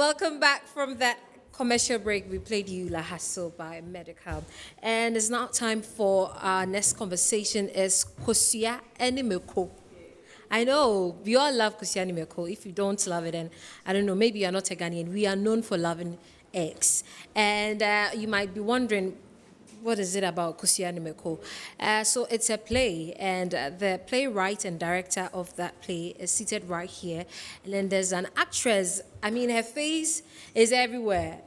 Welcome back from that commercial break. We played you La Hassle by Medical. And it's now time for our next conversation is KOSUA and MEKO. I know we all love KOSUA and MEKO. If you don't love it, then I don't know, maybe you're not a Ghanaian. We are known for loving eggs. And you might be wondering, what is it about KOSUA and MEKO? So it's a play, and the playwright and director of that play is seated right here. And then there's an actress. I mean, her face is everywhere.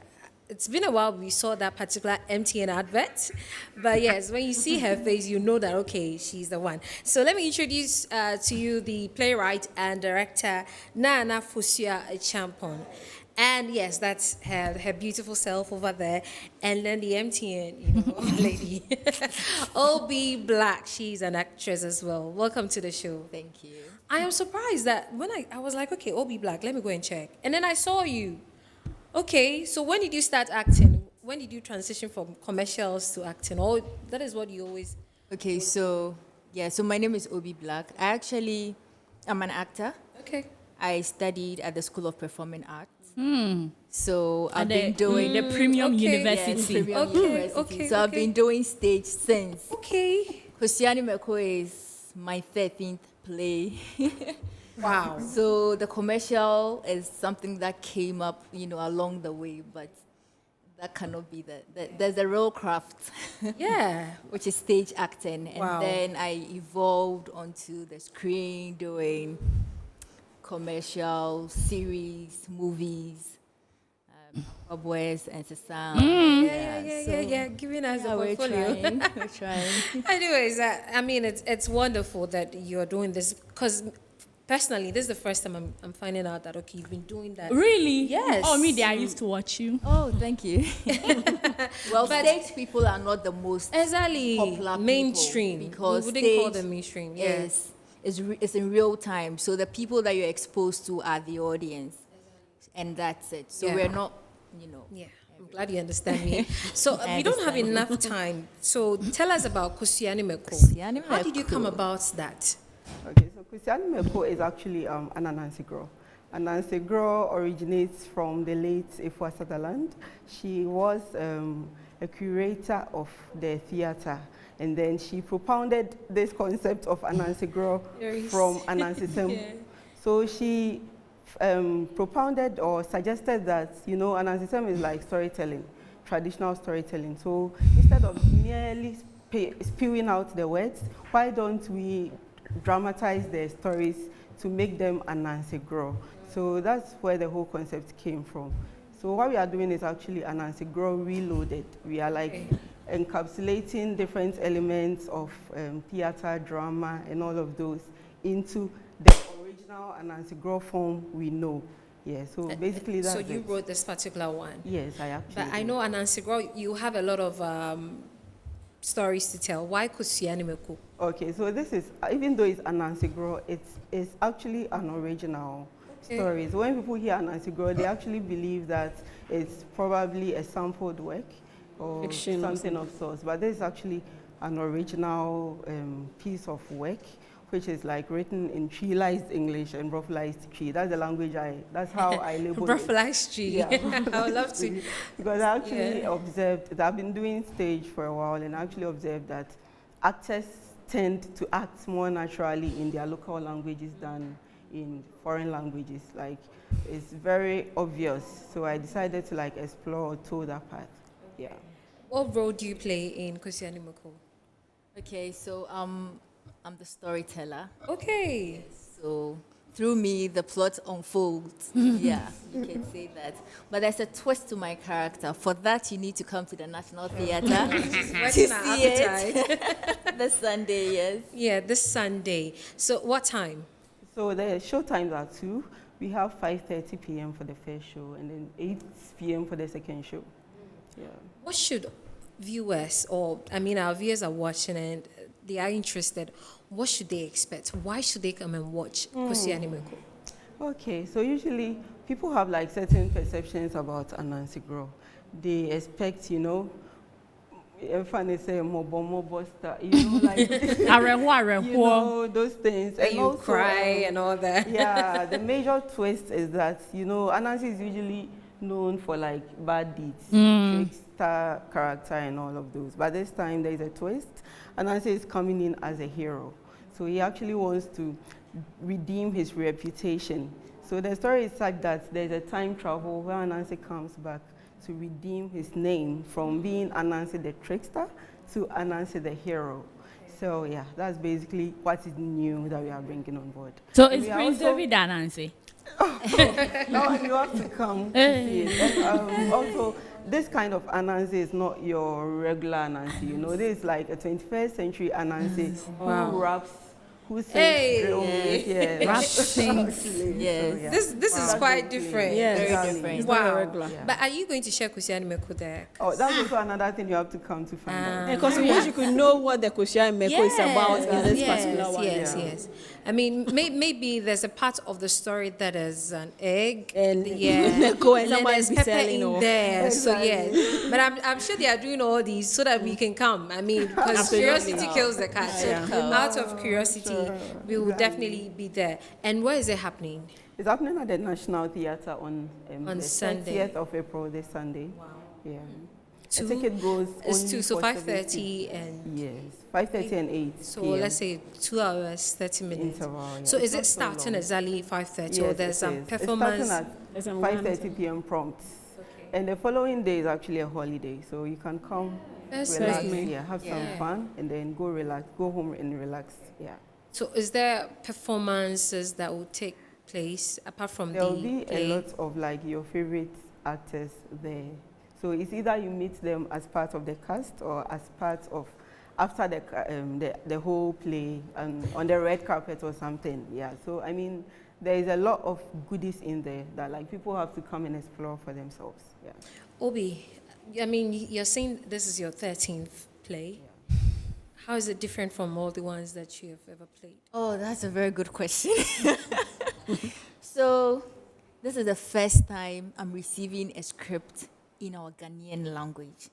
It's been a while we saw that particular MTN advert. But yes, when you see her face, you know that, okay, she's the one. So let me introduce to you the playwright and director, Nana Fosia Champon. And yes, that's her beautiful self over there. And then the MTN, lady. Obi Black, she's an actress as well. Welcome to the show. Thank you. I am surprised that when I was like, okay, Obi Black, let me go and check. And then I saw you. Okay, so when did you start acting? When did you transition from commercials to acting? Or that is what you always... Okay, so my name is Obi Black. I'm an actor. Okay. I studied at the School of Performing Arts. So I've been doing the Premium University. Yes, Premium University. So I've been doing stage since. Okay. KOSUA and MEKO is my 13th play. Wow. So the commercial is something that came up, along the way, but that cannot be there's a real craft. Yeah. Which is stage acting. And Wow. then I evolved onto the screen doing commercial series, movies, boys and sound. Yeah. Giving us a We're portfolio. trying. Anyways, I mean, it's wonderful that you're doing this because personally, this is the first time I'm finding out that, okay, you've been doing that. Really? Yes. Oh, me, I used to watch you. Oh, thank you. Well, stage people are not the most Exactly. popular Mainstream. people because we wouldn't call stage them mainstream. Yes. is in real time. So the people that you're exposed to are the audience, and that's it. So Yeah. we're not, Yeah. I'm glad you understand me. So I we don't have understand. enough time. So tell us about KOSUA and MEKO. KOSUA and How did you come MEKO. about that? Okay, so KOSUA and MEKO is actually an Anansi girl. Anansi girl originates from the late Efua Sutherland. She was a curator of the theater, and then she propounded this concept of Anansi girl from Anansi Sem. Yeah. So she propounded or suggested that, Anansi Sem is like storytelling, traditional storytelling. So instead of merely spewing out the words, why don't we dramatize their stories to make them Anansi grow? So that's where the whole concept came from. So what we are doing is actually Anansi grow reloaded. We are like encapsulating different elements of theater, drama, and all of those into the original Anansi grow form we know. Yeah, so basically that's So you wrote this particular one? Yes, I actually But I did. know Anansi Grow, you have a lot of stories to tell. Why KOSUA and MEKO? Okay, so this is, even though it's Anansi Grow, it's actually an original story. So when people hear Anansi Grow, they actually believe that it's probably a sampled work or Fiction or something of sorts. But this is actually an original piece of work, which is like written in Trilized English and Broflized Tree. That's the language that's how I label it. Broflized Tree. Yeah. I would love to. Because I actually observed that I've been doing stage for a while, and I actually observed that actors tend to act more naturally in their local languages than in foreign languages. Like, it's very obvious. So I decided to like explore or toe that path. Yeah. What role do you play in KOSUA and MEKO? Okay, so I'm the storyteller. Okay. So through me, the plot unfolds. Yeah, you can say that. But there's a twist to my character. For that, you need to come to the National Theatre to Working our see appetite. it this Sunday, yes. Yeah, this Sunday. So what time? So the show times are 2. We have 5:30 p.m. for the first show, and then 8 p.m. for the second show. Yeah. What should viewers, our viewers are watching and they are interested, what should they expect? Why should they come and watch KOSUA and MEKO? Okay, so usually people have like certain perceptions about Anansi Grow. They expect, funny say mobo star, like And those things. And you also, cry and all that. Yeah, the major twist is that, Anansi is usually known for like bad deeds, trickster character and all of those. But this time there's a twist. Anansi is coming in as a hero. So he actually wants to redeem his reputation. So the story is such that there's a time travel where Anansi comes back to redeem his name from being Anansi the trickster to Anansi the hero. So yeah, that's basically what is new that we are bringing on board. So And it's we are Prince also- David and Nancy. No, you have to come to see it. And, also, this kind of Anansi is not your regular Anansi. You know, this is like a 21st century Anansi who raps, who sings Hey. drill music, yeah. Rap sings. Actually, Yes. so, yeah. This is quite different. Yeah, Very Exactly. different. It's not a Wow. regular. Yeah. But are you going to share KOSUA and MEKO there? Oh, that's also another thing you have to come to find out. Because we wish you could know what the KOSUA and MEKO is about in this particular one. Yes, Yeah. yes. I mean, maybe there's a part of the story that is an egg. And yeah. MEKO and then somebody there's be pepper selling in or- there. So, Exactly. yes. But I'm sure they are doing all these so that we can come. I mean, because Absolutely. curiosity kills the cat. So, out of curiosity, we will definitely be there. And where is it happening? It's happening at the National Theatre on the Sunday. 30th of April, this Sunday. Wow. Yeah. Two? The ticket goes It's only 2, so for 5:30 and Yes, 5:30 and 8 so p.m. let's say 2 hours, 30 minutes. Interval, yeah. So It's is not it so starting long. exactly 5:30 or Yes, there's it some is. performance? It's There's starting some at 5:30 p.m. prompt. And the following day is actually a holiday, so you can come, First relax, May. yeah, have Yeah. some fun, and then go home and relax. Yeah. So is there performances that will take place apart from There will the be play? a lot of like your favorite actors there. So it's either you meet them as part of the cast or as part of after the whole play and on the red carpet or something. Yeah. So I mean, there is a lot of goodies in there that like people have to come and explore for themselves. Yeah. Obi, I mean, you're saying this is your 13th play. How is it different from all the ones that you have ever played? Oh, that's a very good question. So, this is the first time I'm receiving a script in our Ghanaian language.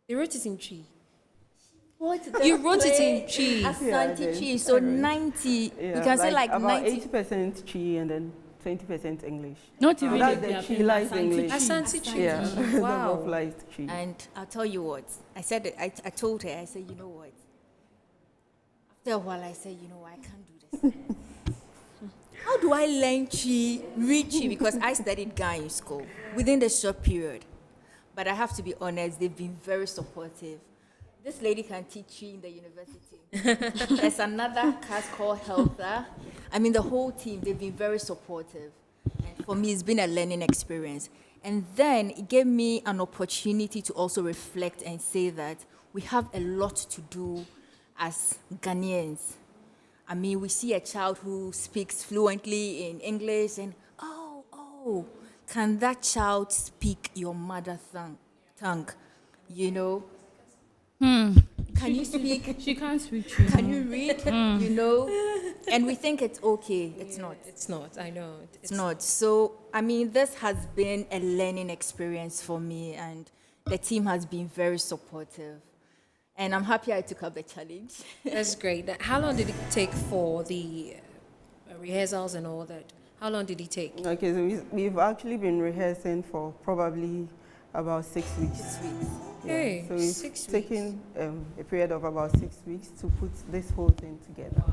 You wrote it in Chi. What? You wrote it in Chi. Asante Yeah, Chi. So, 90, Yeah, we can say like about 90. 80% Chi and then 20% English. Not even That's if the they are Chi playing lies Asante English. Chi. Asante Chi. Yeah. The Wow. localized Chi. And I'll tell you what, I said, I told her, I said, you know what? After a while, I said, you know, I can't do this. How do I learn Chi, read Chi? Because I studied Ghana in school within the short period. But I have to be honest, they've been very supportive. This lady can teach Chi in the university. There's another class called Healther. I mean, the whole team, they've been very supportive. And for me, it's been a learning experience. And then it gave me an opportunity to also reflect and say that we have a lot to do as Ghanaians. I mean, we see a child who speaks fluently in English and, can that child speak your mother tongue? You know? Can you speak? She can't speak true. Can you read? You know? And we think it's okay. It's not. It's not, I know. It's not. So, I mean, this has been a learning experience for me, and the team has been very supportive. And I'm happy I took up the challenge. That's great. How long did it take for the rehearsals and all that? How long did it take? Okay, so we've actually been rehearsing for probably about 6 weeks. 6 weeks. Hey, So we've 6 weeks. taken a period of about 6 weeks to put this whole thing together.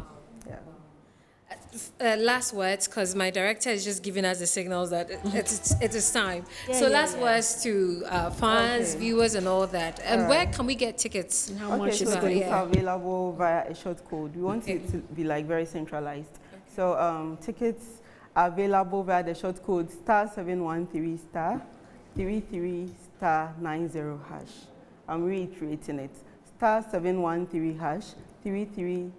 Yeah. Last words, because my director is just giving us the signals that it is time. Yeah, So yeah, last yeah. words to fans, Okay. viewers, and all that. And where can we get tickets? And how Okay, much so is it? it's Yeah. available via a short code. We want it to be like very centralized. So tickets are available via the short code *713 *33 *90 hash. I'm reiterating it. *713 hash 33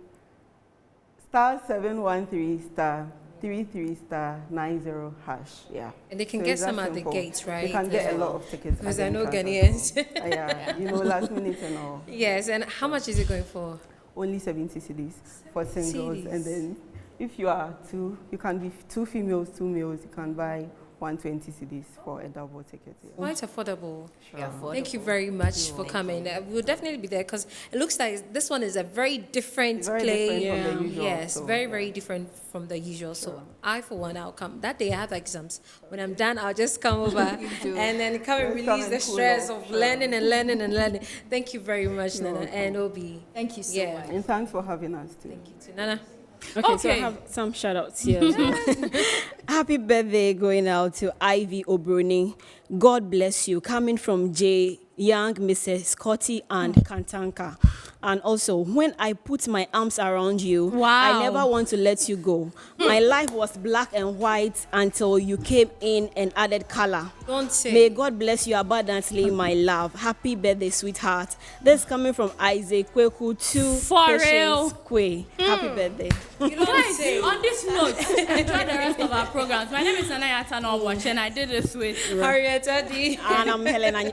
*713 *33 *90 hash. Yeah. And they can So get it's that some at the simple. gates, right? They can get a lot of tickets. Because at I the know entrance as Ghanaians. well. Yeah, you know, last minute and all. Yes, and how much is it going for? Only 70 cedis for singles, cedis. and then if you are two, you can be 2 females, 2 males. You can buy 120 cedis for a double ticket. Yeah. Quite affordable. Yeah, Thank you very much for coming. We'll definitely be there because it looks like this one is a very different Very play. different from the usual, Yes, so, very, yeah. very different from the usual. So I, for one, I'll come. That day I have exams. When I'm done, I'll just come over and then come and Just come release and the cool stress off. of learning and learning and learning. Thank you very much, Nana and Obi. Thank you so much. And thanks for having us too. Thank you too, Nana. Okay, so I have some shout outs here. as well. Happy birthday going out to Ivy Obroni. God bless you. Coming from J. Young, Mrs. Scotty, and Kantanka. And also, when I put my arms around you, Wow. I never want to let you go. My life was black and white until you came in and added color. Don't say. May God bless you abundantly, my love. Happy birthday, sweetheart. This is coming from Isaac Kweku to For Patience real. Kwe. Happy birthday. You don't Guys, say. on this note, enjoy the rest of our programs. My name is Anaya Tanawatch, and I did this with Harriet Adi. And I'm Helen.